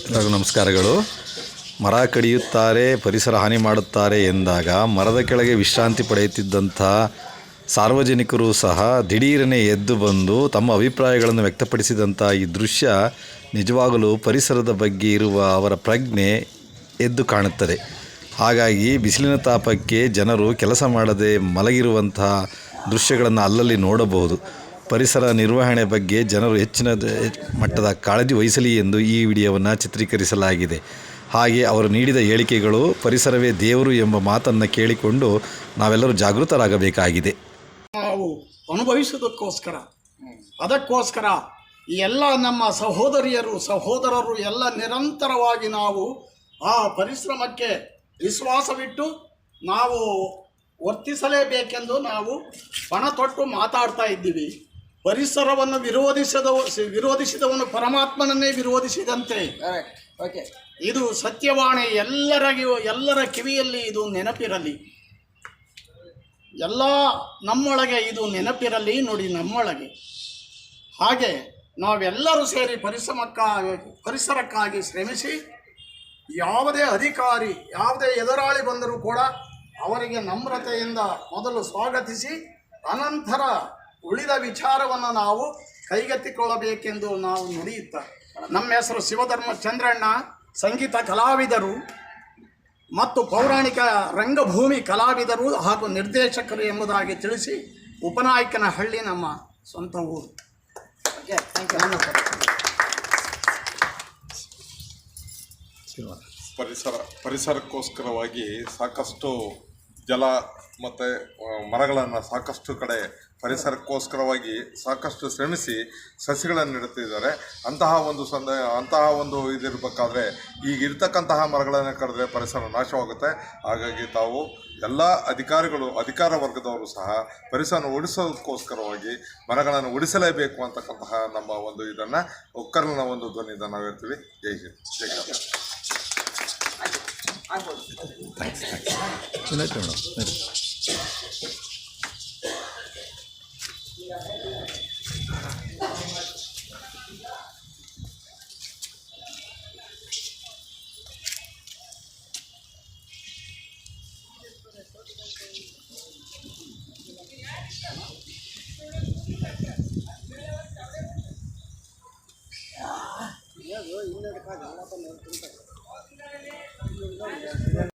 ಎಲ್ಲರಿಗೂ ನಮಸ್ಕಾರಗಳು. ಮರ ಕಡಿಯುತ್ತಾರೆ, ಪರಿಸರ ಹಾನಿ ಮಾಡುತ್ತಾರೆ ಎಂದಾಗ ಮರದ ಕೆಳಗೆ ವಿಶ್ರಾಂತಿ ಪಡೆಯುತ್ತಿದ್ದಂಥ ಸಾರ್ವಜನಿಕರು ಸಹ ದಿಢೀರನೆ ಎದ್ದು ಬಂದು ತಮ್ಮ ಅಭಿಪ್ರಾಯಗಳನ್ನು ವ್ಯಕ್ತಪಡಿಸಿದಂಥ ಈ ದೃಶ್ಯ ನಿಜವಾಗಲೂ ಪರಿಸರದ ಬಗ್ಗೆ ಇರುವ ಅವರ ಪ್ರಜ್ಞೆ ಎದ್ದು ಕಾಣುತ್ತದೆ. ಹಾಗಾಗಿ ಬಿಸಿಲಿನ ತಾಪಕ್ಕೆ ಜನರು ಕೆಲಸ ಮಾಡದೆ ಮಲಗಿರುವಂತಹ ದೃಶ್ಯಗಳನ್ನು ಅಲ್ಲಲ್ಲಿ ನೋಡಬಹುದು. ಪರಿಸರ ನಿರ್ವಹಣೆ ಬಗ್ಗೆ ಜನರು ಹೆಚ್ಚಿನ ಮಟ್ಟದ ಕಾಳಜಿ ವಹಿಸಲಿ ಎಂದು ಈ ವಿಡಿಯೋವನ್ನು ಚಿತ್ರೀಕರಿಸಲಾಗಿದೆ. ಹಾಗೆ ಅವರು ನೀಡಿದ ಹೇಳಿಕೆಗಳು ಪರಿಸರವೇ ದೇವರು ಎಂಬ ಮಾತನ್ನು ಕೇಳಿಕೊಂಡು ನಾವೆಲ್ಲರೂ ಜಾಗೃತರಾಗಬೇಕಾಗಿದೆ. ನಾವು ಅನುಭವಿಸೋದಕ್ಕೋಸ್ಕರ ಅದಕ್ಕೋಸ್ಕರ ಎಲ್ಲ ನಮ್ಮ ಸಹೋದರರು ಎಲ್ಲ ನಿರಂತರವಾಗಿ ನಾವು ಆ ಪರಿಶ್ರಮಕ್ಕೆ ವಿಶ್ವಾಸವಿಟ್ಟು ನಾವು ವರ್ತಿಸಲೇಬೇಕೆಂದು ನಾವು ಪಣ ತೊಟ್ಟು ಮಾತಾಡ್ತಾ ಇದ್ದೀವಿ. ಪರಿಸರವನ್ನು ವಿರೋಧಿಸಿದವನು ಪರಮಾತ್ಮನನ್ನೇ ವಿರೋಧಿಸಿದಂತೆ. ಇದು ಸತ್ಯವಾಣಿ. ಎಲ್ಲರ ಕಿವಿಯಲ್ಲಿ ಇದು ನೆನಪಿರಲಿ. ಎಲ್ಲ ನಮ್ಮೊಳಗೆ ಇದು ನೆನಪಿರಲಿ. ನೋಡಿ, ನಮ್ಮೊಳಗೆ ಹಾಗೆ ನಾವೆಲ್ಲರೂ ಸೇರಿ ಪರಿಸರಕ್ಕಾಗಿ ಶ್ರಮಿಸಿ ಯಾವುದೇ ಅಧಿಕಾರಿ, ಯಾವುದೇ ಎದುರಾಳಿ ಬಂದರೂ ಕೂಡ ಅವರಿಗೆ ನಮ್ರತೆಯಿಂದ ಮೊದಲು ಸ್ವಾಗತಿಸಿ ಅನಂತರ ಉಳಿದ ವಿಚಾರವನ್ನು ನಾವು ಕೈಗೆತ್ತಿಕೊಳ್ಳಬೇಕೆಂದು ನಾವು ನುಡಿಯುತ್ತಾ, ನಮ್ಮ ಹೆಸರು ಶಿವಧರ್ಮ ಚಂದ್ರಣ್ಣ, ಸಂಗೀತ ಕಲಾವಿದರು ಮತ್ತು ಪೌರಾಣಿಕ ರಂಗಭೂಮಿ ಕಲಾವಿದರು ಹಾಗೂ ನಿರ್ದೇಶಕರು ಎಂಬುದಾಗಿ ತಿಳಿಸಿ, ಉಪನಾಯಕನಹಳ್ಳಿ ನಮ್ಮ ಸ್ವಂತ ಊರು. ಪರಿಸರಕ್ಕೋಸ್ಕರವಾಗಿ ಸಾಕಷ್ಟು ಜಲ ಮತ್ತು ಮರಗಳನ್ನು ಸಾಕಷ್ಟು ಕಡೆ ಪರಿಸರಕ್ಕೋಸ್ಕರವಾಗಿ ಸಾಕಷ್ಟು ಶ್ರಮಿಸಿ ಸಸಿಗಳನ್ನು ನೆಡುತ್ತಿದ್ದಾರೆ. ಅಂತಹ ಒಂದು ಇದಿರಬೇಕಾದ್ರೆ ಈಗ ಇರ್ತಕ್ಕಂತಹ ಮರಗಳನ್ನು ಕಡಿದ್ರೆ ಪರಿಸರ ನಾಶವಾಗುತ್ತೆ. ಹಾಗಾಗಿ ತಾವು ಎಲ್ಲ ಅಧಿಕಾರ ವರ್ಗದವರು ಸಹ ಪರಿಸರ ಉಳಿಸೋದಕ್ಕೋಸ್ಕರವಾಗಿ ಮರಗಳನ್ನು ಉಳಿಸಲೇಬೇಕು ಅಂತಕ್ಕಂತಹ ನಮ್ಮ ಒಂದು ಇದನ್ನು ಒಕ್ಕಲಿನ ಒಂದು ಧ್ವನಿಯಿಂದ ನಾವು ಹೇಳ್ತೀವಿ. ಜೈ ಹಿಂದ್, ಜೈ ಕರ್ನಾಟಕ. ಥ್ಯಾಂಕ್ಸ್.